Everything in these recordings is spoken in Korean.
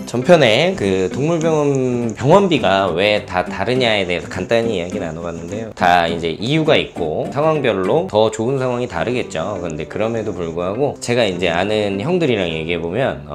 전편에 그 동물병원 병원비가 왜 다 다르냐에 대해서 간단히 이야기 나눠봤는데요. 다 이제 이유가 있고 상황별로 더 좋은 상황이 다르겠죠. 근데 그럼에도 불구하고 제가 이제 아는 형들이랑 얘기해보면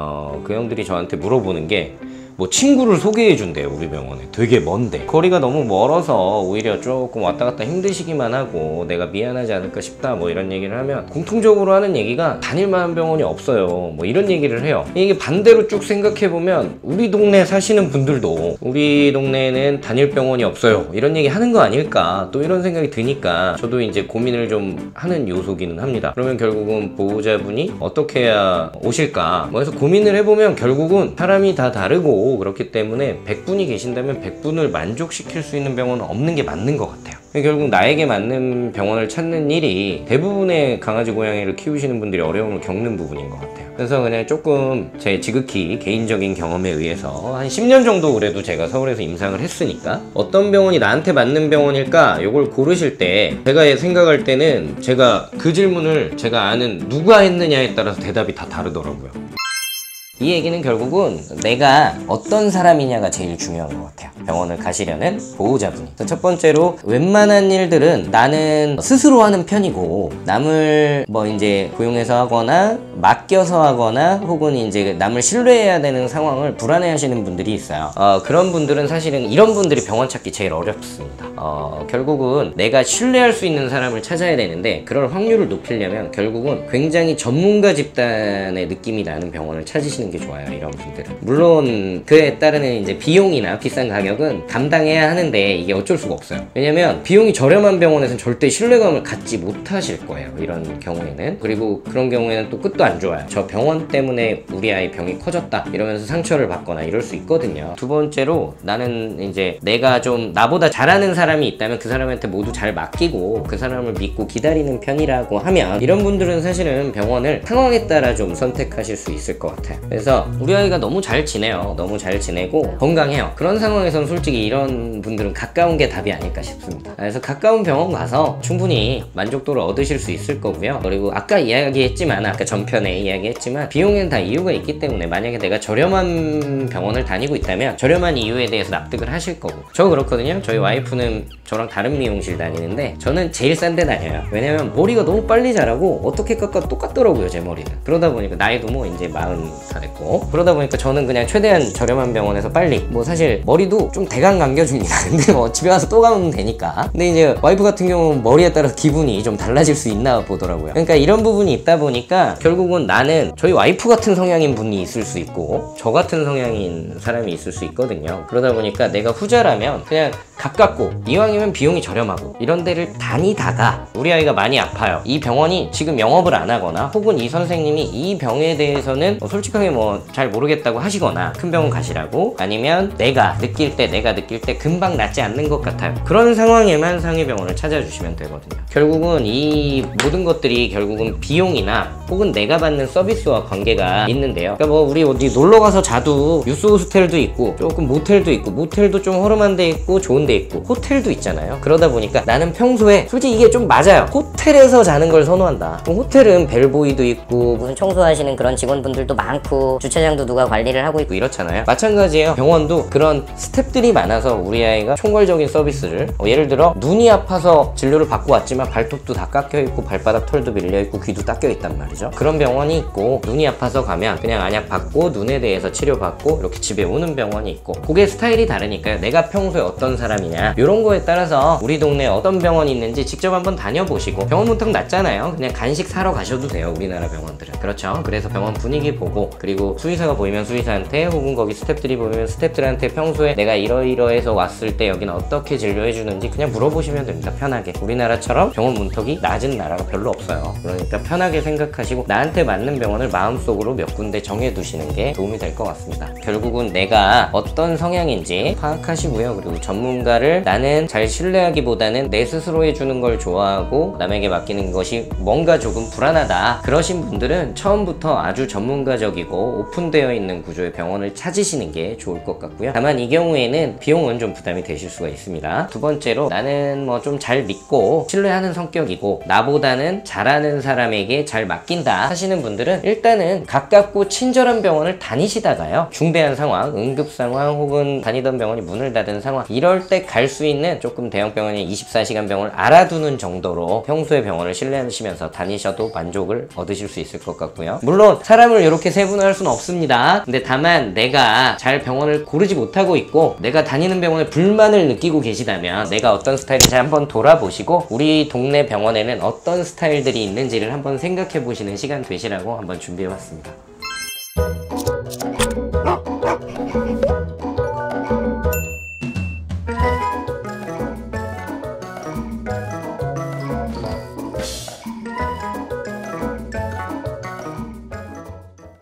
그 형들이 저한테 물어보는 게 뭐 친구를 소개해 준대요. 우리 병원에 되게 먼데 거리가 너무 멀어서 오히려 조금 왔다 갔다 힘드시기만 하고 내가 미안하지 않을까 싶다 뭐 이런 얘기를 하면 공통적으로 하는 얘기가 다닐 만한 병원이 없어요 뭐 이런 얘기를 해요. 이게 반대로 쭉 생각해 보면 우리 동네 사시는 분들도 우리 동네에는 다닐 병원이 없어요 이런 얘기 하는 거 아닐까 또 이런 생각이 드니까 저도 이제 고민을 좀 하는 요소기는 합니다. 그러면 결국은 보호자분이 어떻게 해야 오실까 뭐 해서 고민을 해보면 결국은 사람이 다 다르고 그렇기 때문에 100분이 계신다면 100분을 만족시킬 수 있는 병원은 없는 게 맞는 것 같아요. 결국 나에게 맞는 병원을 찾는 일이 대부분의 강아지 고양이를 키우시는 분들이 어려움을 겪는 부분인 것 같아요. 그래서 그냥 조금 제 지극히 개인적인 경험에 의해서 한 10년 정도 그래도 제가 서울에서 임상을 했으니까 어떤 병원이 나한테 맞는 병원일까 이걸 고르실 때 제가 생각할 때는 제가 그 질문을 제가 아는 누가 했느냐에 따라서 대답이 다 다르더라고요. 이 얘기는 결국은 내가 어떤 사람이냐가 제일 중요한 것 같아요. 병원을 가시려는 보호자분이. 첫 번째로 웬만한 일들은 나는 스스로 하는 편이고 남을 뭐 이제 고용해서 하거나 맡겨서 하거나 혹은 이제 남을 신뢰해야 되는 상황을 불안해 하시는 분들이 있어요. 그런 분들은 사실은 이런 분들이 병원 찾기 제일 어렵습니다. 결국은 내가 신뢰할 수 있는 사람을 찾아야 되는데 그럴 확률을 높이려면 결국은 굉장히 전문가 집단의 느낌이 나는 병원을 찾으시는 게 좋아요. 이런 분들은 물론 그에 따르는 이제 비용이나 비싼 가격은 감당해야 하는데 이게 어쩔 수가 없어요. 왜냐면 비용이 저렴한 병원에서는 절대 신뢰감을 갖지 못하실 거예요. 이런 경우에는. 그리고 그런 경우에는 또 끝도 안 좋아요. 저 병원 때문에 우리 아이 병이 커졌다 이러면서 상처를 받거나 이럴 수 있거든요. 두 번째로 나는 이제 내가 좀 나보다 잘하는 사람이 있다면 그 사람한테 모두 잘 맡기고 그 사람을 믿고 기다리는 편이라고 하면 이런 분들은 사실은 병원을 상황에 따라 좀 선택하실 수 있을 것 같아요. 그래서 우리 아이가 너무 잘 지내요. 너무 잘 지내고 건강해요. 그런 상황에서는 솔직히 이런 분들은 가까운 게 답이 아닐까 싶습니다. 그래서 가까운 병원 가서 충분히 만족도를 얻으실 수 있을 거고요. 그리고 아까 이야기했지만 아까 전편에 이야기했지만 비용에는 다 이유가 있기 때문에 만약에 내가 저렴한 병원을 다니고 있다면 저렴한 이유에 대해서 납득을 하실 거고 저 그렇거든요. 저희 와이프는 저랑 다른 미용실 다니는데 저는 제일 싼 데 다녀요. 왜냐면 머리가 너무 빨리 자라고 어떻게 깎아도 똑같더라고요. 제 머리는. 그러다 보니까 나이도 뭐 이제 40 다 됐고 그러다 보니까 저는 그냥 최대한 저렴한 병원에서 빨리 뭐 사실 머리도 좀 대강 감겨줍니다. 근데 뭐 집에 와서 또 감으면 되니까. 근데 이제 와이프 같은 경우는 머리에 따라서 기분이 좀 달라질 수 있나 보더라고요. 그러니까 이런 부분이 있다 보니까 결국은 나는 저희 와이프 같은 성향인 분이 있을 수 있고 저 같은 성향인 사람이 있을 수 있거든요. 그러다 보니까 내가 후자라면 그냥 가깝고 이왕이면 비용이 저렴하고 이런 데를 다니다가 우리 아이가 많이 아파요. 이 병원이 지금 영업을 안 하거나 혹은 이 선생님이 이 병에 대해서는 솔직하게 뭐 잘 모르겠다고 하시거나 큰 병원 가시라고 아니면 내가 느낄 때 금방 낫지 않는 것 같아요. 그런 상황에만 상위병원을 찾아주시면 되거든요. 결국은 이 모든 것들이 결국은 비용이나 혹은 내가 받는 서비스와 관계가 있는데요. 그러니까 뭐 우리 어디 놀러가서 자도 유스 호스텔도 있고 조금 모텔도 있고 모텔도 좀 허름한 데 있고 좋은 데 있고 호텔도 있잖아요. 그러다 보니까 나는 평소에 솔직히 이게 좀 맞아요. 호텔에서 자는 걸 선호한다. 호텔은 벨보이도 있고 무슨 청소하시는 그런 직원분들도 많고 주차장도 누가 관리를 하고 있고 이렇잖아요. 마찬가지예요. 병원도 그런 스태프들이 많아서 우리 아이가 총괄적인 서비스를 예를 들어 눈이 아파서 진료를 받고 왔지만 발톱도 다 깎여있고 발바닥 털도 밀려있고 귀도 닦여있단 말이죠. 그런 병원이 있고 눈이 아파서 가면 그냥 안약 받고 눈에 대해서 치료받고 이렇게 집에 오는 병원이 있고 그게 스타일이 다르니까요. 내가 평소에 어떤 사람이냐 이런 거에 따라서 우리 동네에 어떤 병원이 있는지 직접 한번 다녀보시고 병원 문턱 낮잖아요. 그냥 간식 사러 가셔도 돼요. 우리나라 병원들은. 그렇죠. 그래서 병원 분위기 보고 그리고 수의사가 보이면 수의사한테 혹은 거기 스태프들이 보이면 스태프들한테 평소에 내가 이러이러해서 왔을 때 여기는 어떻게 진료해주는지 그냥 물어보시면 됩니다. 편하게. 우리나라처럼 병원 문턱이 낮은 나라가 별로 없어요. 그러니까 편하게 생각하시고 나한테 맞는 병원을 마음속으로 몇 군데 정해두시는 게 도움이 될 것 같습니다. 결국은 내가 어떤 성향인지 파악하시고요. 그리고 전문 누군가를 나는 잘 신뢰하기보다는 내 스스로 해주는 걸 좋아하고 남에게 맡기는 것이 뭔가 조금 불안하다, 그러신 분들은 처음부터 아주 전문가적이고 오픈되어 있는 구조의 병원을 찾으시는 게 좋을 것 같고요. 다만 이 경우에는 비용은 좀 부담이 되실 수가 있습니다. 두 번째로 나는 뭐 좀 잘 믿고 신뢰하는 성격이고 나보다는 잘하는 사람에게 잘 맡긴다 하시는 분들은 일단은 가깝고 친절한 병원을 다니시다가요, 중대한 상황, 응급 상황 혹은 다니던 병원이 문을 닫은 상황, 이럴 때 갈 수 있는 조금 대형 병원이 24시간 병원을 알아두는 정도로 평소에 병원을 신뢰하시면서 다니셔도 만족을 얻으실 수 있을 것 같고요. 물론 사람을 이렇게 세분화할 수는 없습니다. 근데 다만 내가 잘 병원을 고르지 못하고 있고 내가 다니는 병원에 불만을 느끼고 계시다면 내가 어떤 스타일인지 한번 돌아보시고 우리 동네 병원에는 어떤 스타일들이 있는지를 한번 생각해 보시는 시간 되시라고 한번 준비해 봤습니다.